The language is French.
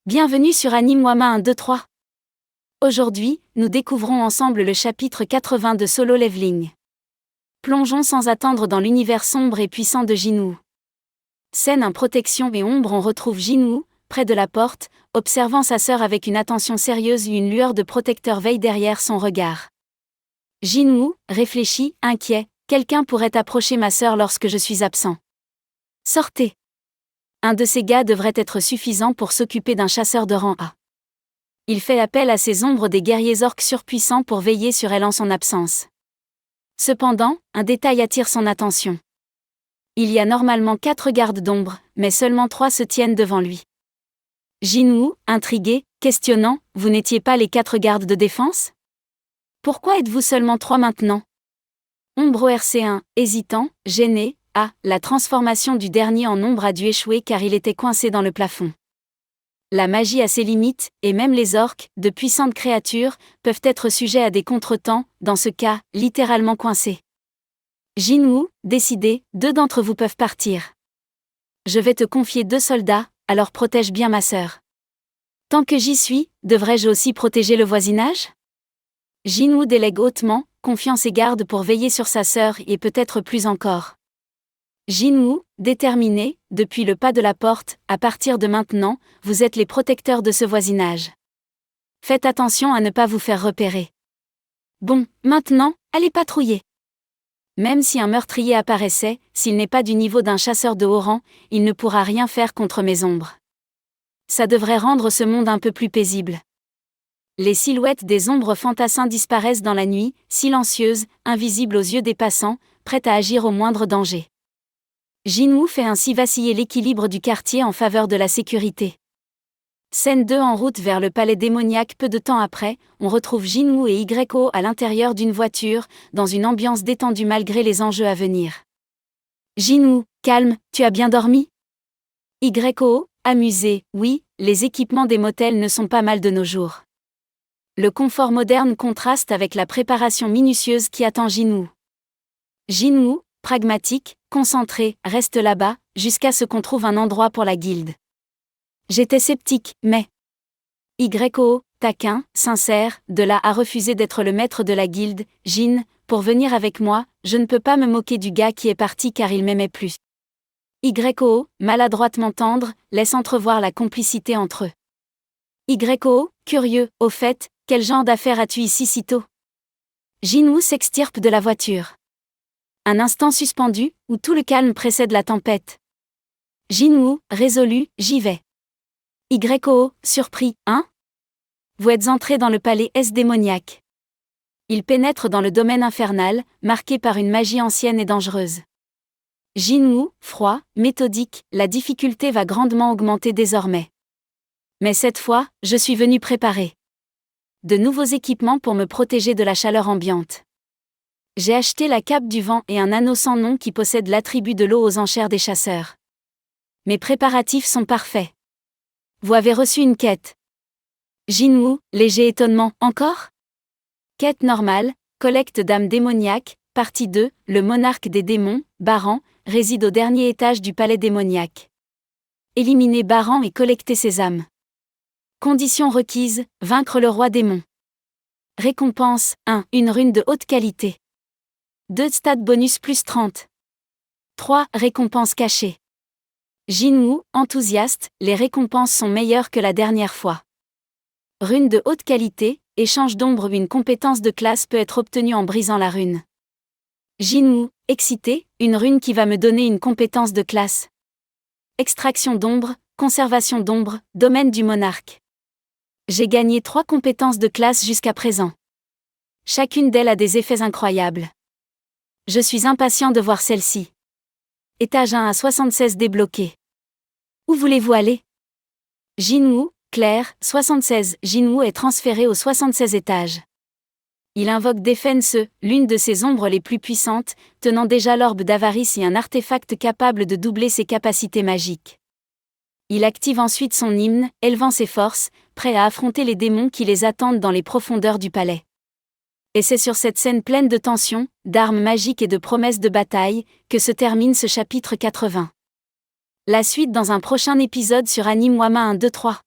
Bienvenue sur Anime Wama 1, 2, 3. Aujourd'hui, nous découvrons ensemble le chapitre 80 de Solo Leveling. Plongeons sans attendre dans l'univers sombre et puissant de Jinwoo. Scène en protection et ombre, on retrouve Jinwoo, près de la porte, observant sa sœur avec une attention sérieuse et une lueur de protecteur veille derrière son regard. Jinwoo réfléchit, inquiet, quelqu'un pourrait approcher ma sœur lorsque je suis absent. Sortez. Un de ces gars devrait être suffisant pour s'occuper d'un chasseur de rang A. Il fait appel à ces ombres des guerriers orques surpuissants pour veiller sur elle en son absence. Cependant, un détail attire son attention. Il y a normalement 4 gardes d'ombre, mais seulement 3 se tiennent devant lui. Jinwoo, intrigué, questionnant, « Vous n'étiez pas les 4 gardes de défense ? Pourquoi êtes-vous seulement 3 maintenant ?» Ombre RC1, hésitant, gêné, « Ah, la transformation du dernier en ombre a dû échouer car il était coincé dans le plafond. » La magie a ses limites, et même les orques, de puissantes créatures, peuvent être sujets à des contretemps, dans ce cas, littéralement coincés. Jinwoo, décidé, 2 d'entre vous peuvent partir. Je vais te confier 2 soldats, alors protège bien ma sœur. Tant que j'y suis, devrais-je aussi protéger le voisinage ? Jinwoo délègue hautement, confiant ses gardes pour veiller sur sa sœur et peut-être plus encore. Jinwoo, déterminé, depuis le pas de la porte, à partir de maintenant, vous êtes les protecteurs de ce voisinage. Faites attention à ne pas vous faire repérer. Bon, maintenant, allez patrouiller. Même si un meurtrier apparaissait, s'il n'est pas du niveau d'un chasseur de haut rang, il ne pourra rien faire contre mes ombres. Ça devrait rendre ce monde un peu plus paisible. Les silhouettes des ombres fantassins disparaissent dans la nuit, silencieuses, invisibles aux yeux des passants, prêtes à agir au moindre danger. Jinwoo fait ainsi vaciller l'équilibre du quartier en faveur de la sécurité. Scène 2 en route vers le palais démoniaque. Peu de temps après, on retrouve Jinwoo et YO à l'intérieur d'une voiture, dans une ambiance détendue malgré les enjeux à venir. Jinwoo, calme, tu as bien dormi ? YO, amusé, oui, les équipements des motels ne sont pas mal de nos jours. Le confort moderne contraste avec la préparation minutieuse qui attend Jinwoo. Jinwoo, pragmatique, concentré, reste là-bas, jusqu'à ce qu'on trouve un endroit pour la guilde. J'étais sceptique, mais... YO, taquin, sincère, de là à refuser d'être le maître de la guilde, Jin, pour venir avec moi, je ne peux pas me moquer du gars qui est parti car il m'aimait plus. YO, maladroitement tendre, laisse entrevoir la complicité entre eux. YO, curieux, au fait, quel genre d'affaire as-tu ici si tôt ? Jinwoo s'extirpe de la voiture. Un instant suspendu, où tout le calme précède la tempête. Jinwoo, résolu, j'y vais. YO, surpris, hein ? Vous êtes entré dans le palais démoniaque. Il pénètre dans le domaine infernal, marqué par une magie ancienne et dangereuse. Jinwoo, froid, méthodique, la difficulté va grandement augmenter désormais. Mais cette fois, je suis venu préparer de nouveaux équipements pour me protéger de la chaleur ambiante. J'ai acheté la cape du vent et un anneau sans nom qui possède l'attribut de l'eau aux enchères des chasseurs. Mes préparatifs sont parfaits. Vous avez reçu une quête. Jinwoo, léger étonnement, encore ? Quête normale, collecte d'âmes démoniaques, partie 2, le monarque des démons, Baran, réside au dernier étage du palais démoniaque. Éliminez Baran et collectez ses âmes. Conditions requises, vaincre le roi démon. Récompense, 1, une rune de haute qualité. 2 stats bonus plus 30. 3 récompenses cachées. Jinwoo, enthousiaste, les récompenses sont meilleures que la dernière fois. Rune de haute qualité, échange d'ombre. Une compétence de classe peut être obtenue en brisant la rune. Jinwoo, excité, une rune qui va me donner une compétence de classe. Extraction d'ombre, conservation d'ombre, domaine du monarque. J'ai gagné 3 compétences de classe jusqu'à présent. Chacune d'elles a des effets incroyables. Je suis impatient de voir celle-ci. Étage 1 à 76 débloqué. Où voulez-vous aller ? Jinwoo, Claire, 76. Jinwoo est transféré au 76 étage. Il invoque Défense, l'une de ses ombres les plus puissantes, tenant déjà l'orbe d'avarice et un artefact capable de doubler ses capacités magiques. Il active ensuite son hymne, élevant ses forces, prêt à affronter les démons qui les attendent dans les profondeurs du palais. Et c'est sur cette scène pleine de tension, d'armes magiques et de promesses de bataille, que se termine ce chapitre 80. La suite dans un prochain épisode sur Anime Wama 1, 2, 3.